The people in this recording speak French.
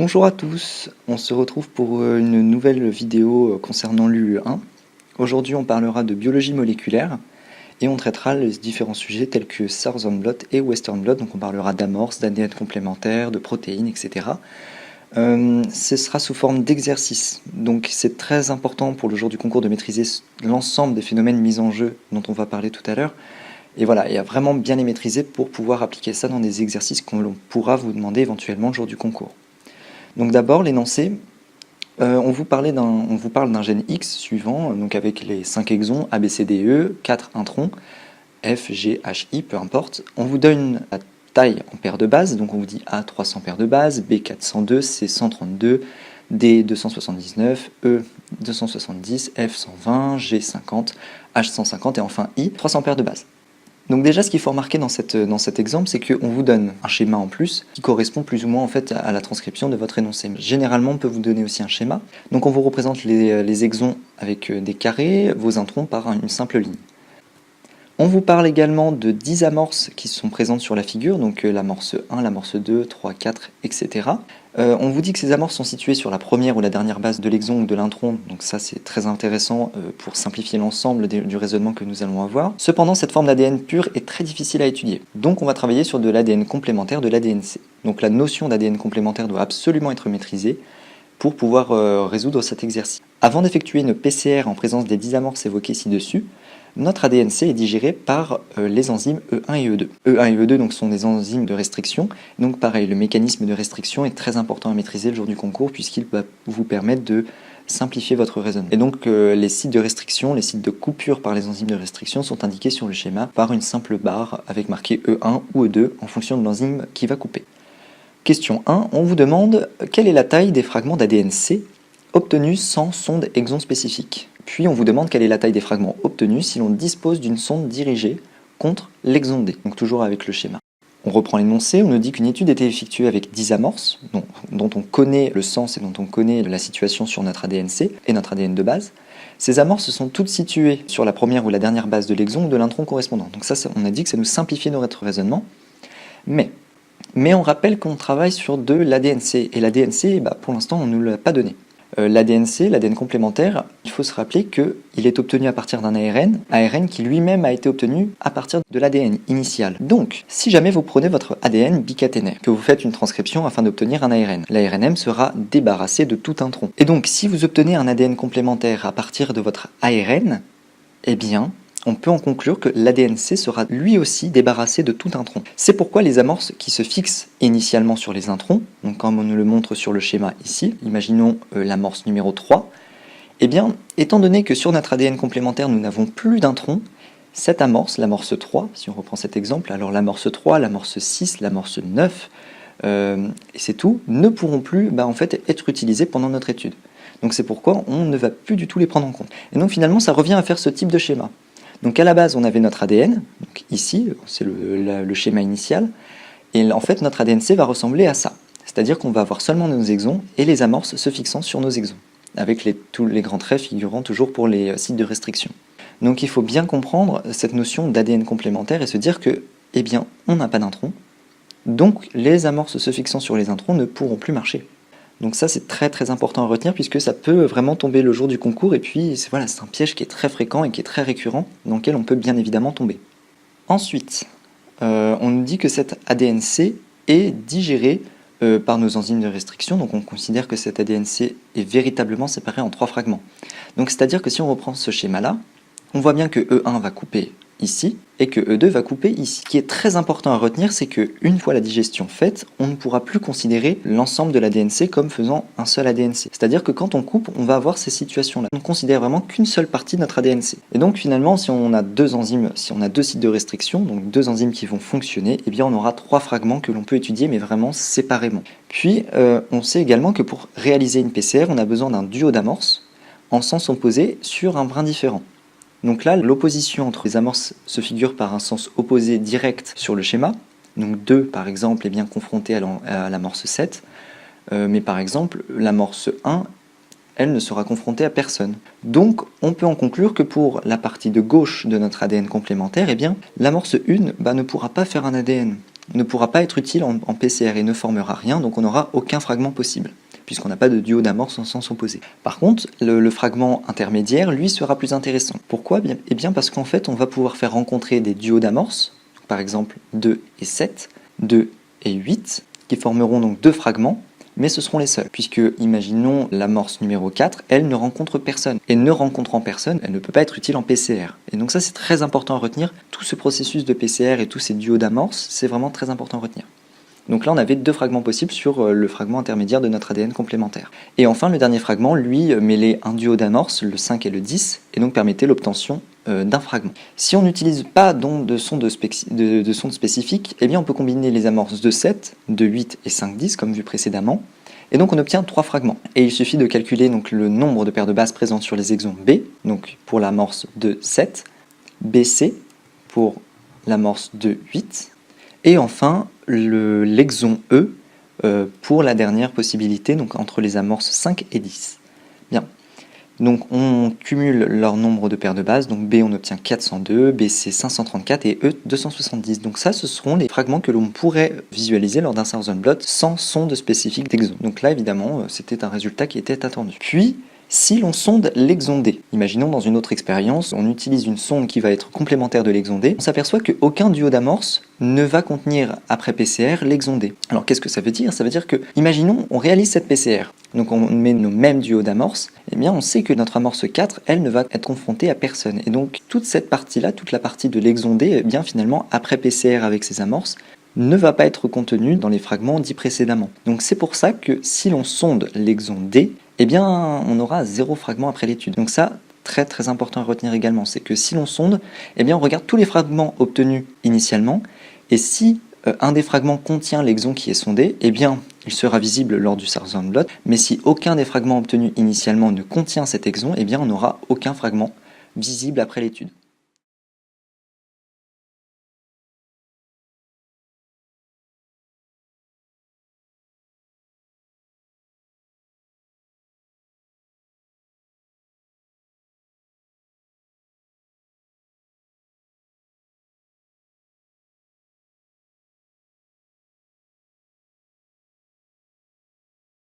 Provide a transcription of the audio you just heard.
Bonjour à tous, on se retrouve pour une nouvelle vidéo concernant l'UE1. Aujourd'hui on parlera de biologie moléculaire et on traitera les différents sujets tels que Southern Blot et Western Blot, donc on parlera d'amorces, d'ADN complémentaires, de protéines, etc. Ce sera sous forme d'exercice, donc c'est très important pour le jour du concours de maîtriser l'ensemble des phénomènes mis en jeu dont on va parler tout à l'heure. Et voilà, et à vraiment bien les maîtriser pour pouvoir appliquer ça dans des exercices que l'on pourra vous demander éventuellement le jour du concours. Donc d'abord, l'énoncé, on vous parle d'un gène X suivant, donc avec les 5 exons A, B, C, D, E, 4 introns, F, G, H, I, peu importe. On vous donne la taille en paires de bases, donc on vous dit A 300 paires de bases, B 402, C 132, D 279, E 270, F 120, G 50, H 150 et enfin I 300 paires de bases. Donc déjà, ce qu'il faut remarquer dans cet exemple, c'est qu'on vous donne un schéma en plus qui correspond plus ou moins en fait à la transcription de votre énoncé. Mais généralement, on peut vous donner aussi un schéma. Donc on vous représente les exons avec des carrés, vos introns par une simple ligne. On vous parle également de 10 amorces qui sont présentes sur la figure, donc l'amorce 1, l'amorce 2, 3, 4, etc. On vous dit que ces amorces sont situées sur la première ou la dernière base de l'exon ou de l'intron, donc ça c'est très intéressant pour simplifier l'ensemble du raisonnement que nous allons avoir. Cependant, cette forme d'ADN pur est très difficile à étudier, donc on va travailler sur de l'ADN complémentaire, de l'ADNC. Donc la notion d'ADN complémentaire doit absolument être maîtrisée pour pouvoir résoudre cet exercice. Avant d'effectuer une PCR en présence des 10 amorces évoquées ci-dessus, notre ADNC est digéré par les enzymes E1 et E2. E1 et E2 donc, sont des enzymes de restriction. Donc pareil, le mécanisme de restriction est très important à maîtriser le jour du concours puisqu'il va vous permettre de simplifier votre raisonnement. Et donc les sites de restriction, les sites de coupure par les enzymes de restriction sont indiqués sur le schéma par une simple barre avec marqué E1 ou E2 en fonction de l'enzyme qui va couper. Question 1, on vous demande quelle est la taille des fragments d'ADNC obtenus sans sonde exon spécifique. Puis on vous demande quelle est la taille des fragments obtenus si l'on dispose d'une sonde dirigée contre l'exon D, donc toujours avec le schéma. On reprend l'énoncé, on nous dit qu'une étude était effectuée avec 10 amorces, dont on connaît le sens et dont on connaît la situation sur notre ADNC et notre ADN de base. Ces amorces sont toutes situées sur la première ou la dernière base de l'exon ou de l'intron correspondant. Donc ça, on a dit que ça nous simplifiait notre raisonnement. Mais on rappelle qu'on travaille sur de l'ADNC, et l'ADNC, pour l'instant, on ne nous l'a pas donné. L'ADNC, l'ADN complémentaire, il faut se rappeler qu'il est obtenu à partir d'un ARN qui lui-même a été obtenu à partir de l'ADN initial. Donc, si jamais vous prenez votre ADN bicaténaire, que vous faites une transcription afin d'obtenir un ARN, l'ARNM sera débarrassé de tout intron. Et donc, si vous obtenez un ADN complémentaire à partir de votre ARN, eh bien, on peut en conclure que l'ADNC sera lui aussi débarrassé de tout intron. C'est pourquoi les amorces qui se fixent initialement sur les introns, donc comme on nous le montre sur le schéma ici, imaginons l'amorce numéro 3, eh bien, étant donné que sur notre ADN complémentaire nous n'avons plus d'introns, cette amorce, l'amorce 3, si on reprend cet exemple, alors l'amorce 3, l'amorce 6, l'amorce 9, et c'est tout, ne pourront plus en fait, être utilisées pendant notre étude. Donc c'est pourquoi on ne va plus du tout les prendre en compte. Et donc finalement ça revient à faire ce type de schéma. Donc à la base, on avait notre ADN, donc ici, c'est le schéma initial, et en fait notre ADNC va ressembler à ça. C'est-à-dire qu'on va avoir seulement nos exons et les amorces se fixant sur nos exons, avec tous les grands traits figurant toujours pour les sites de restriction. Donc il faut bien comprendre cette notion d'ADN complémentaire et se dire que, eh bien, on n'a pas d'introns, donc les amorces se fixant sur les introns ne pourront plus marcher. Donc ça c'est très très important à retenir puisque ça peut vraiment tomber le jour du concours et puis c'est un piège qui est très fréquent et qui est très récurrent dans lequel on peut bien évidemment tomber. Ensuite, on nous dit que cet ADNC est digéré par nos enzymes de restriction, donc on considère que cet ADNC est véritablement séparé en 3 fragments. Donc c'est-à-dire que si on reprend ce schéma-là, on voit bien que E1 va couper ici et que E2 va couper ici. Ce qui est très important à retenir, c'est qu'une fois la digestion faite, on ne pourra plus considérer l'ensemble de l'ADNC comme faisant un seul ADNC. C'est-à-dire que quand on coupe, on va avoir ces situations-là. On ne considère vraiment qu'une seule partie de notre ADNC. Et donc finalement, si on a 2 enzymes, si on a 2 sites de restriction, donc 2 enzymes qui vont fonctionner, eh bien on aura 3 fragments que l'on peut étudier, mais vraiment séparément. Puis, on sait également que pour réaliser une PCR, on a besoin d'un duo d'amorces en sens opposé sur un brin différent. Donc là, l'opposition entre les amorces se figure par un sens opposé direct sur le schéma. Donc 2, par exemple, est bien confronté à l'amorce 7. Mais par exemple, l'amorce 1, elle ne sera confrontée à personne. Donc, on peut en conclure que pour la partie de gauche de notre ADN complémentaire, eh bien, l'amorce 1 ne pourra pas faire un ADN. ne pourra pas être utile en PCR et ne formera rien, donc on n'aura aucun fragment possible, puisqu'on n'a pas de duo d'amorce en sens opposé. Par contre, le fragment intermédiaire, lui, sera plus intéressant. Pourquoi ? Eh bien parce qu'en fait, on va pouvoir faire rencontrer des duos d'amorce, par exemple 2 et 7, 2 et 8, qui formeront donc deux fragments, mais ce seront les seuls, puisque, imaginons l'amorce numéro 4, elle ne rencontre personne. Et ne rencontrant personne, elle ne peut pas être utile en PCR. Et donc ça, c'est très important à retenir. Tout ce processus de PCR et tous ces duos d'amorce, c'est vraiment très important à retenir. Donc là, on avait deux fragments possibles sur le fragment intermédiaire de notre ADN complémentaire. Et enfin, le dernier fragment, lui, mêlait un duo d'amorce, le 5 et le 10, et donc permettait l'obtention d'un fragment. Si on n'utilise pas donc de sonde spécifique, eh bien on peut combiner les amorces de 7, de 8 et 5, 10, comme vu précédemment, et donc on obtient trois fragments. Et il suffit de calculer donc le nombre de paires de bases présentes sur les exons B, donc pour l'amorce de 7, BC pour l'amorce de 8, et enfin l'exon E pour la dernière possibilité, donc entre les amorces 5 et 10. Bien. Donc on cumule leur nombre de paires de bases, donc B on obtient 402, BC 534 et E 270. Donc ça, ce seront les fragments que l'on pourrait visualiser lors d'un Sarson blot sans sonde spécifique d'exon. Donc là, évidemment, c'était un résultat qui était attendu. Puis, si l'on sonde l'exon D, imaginons dans une autre expérience, on utilise une sonde qui va être complémentaire de l'exon D, on s'aperçoit qu'aucun duo d'amorce ne va contenir après PCR l'exon D. Alors qu'est-ce que ça veut dire ? Ça veut dire que, imaginons, on réalise cette PCR, donc on met nos mêmes duos d'amorce, eh bien on sait que notre amorce 4, elle ne va être confrontée à personne. Et donc toute cette partie-là, toute la partie de l'exon D, eh bien finalement, après PCR avec ces amorces, ne va pas être contenue dans les fragments dits précédemment. Donc c'est pour ça que si l'on sonde l'exon D, eh bien on aura 0 fragment après l'étude. Donc ça, très très important à retenir également, c'est que si l'on sonde, eh bien on regarde tous les fragments obtenus initialement, et si un des fragments contient l'exon qui est sondé, eh bien il sera visible lors du Sarson blot, mais si aucun des fragments obtenus initialement ne contient cet exon, eh bien on n'aura aucun fragment visible après l'étude.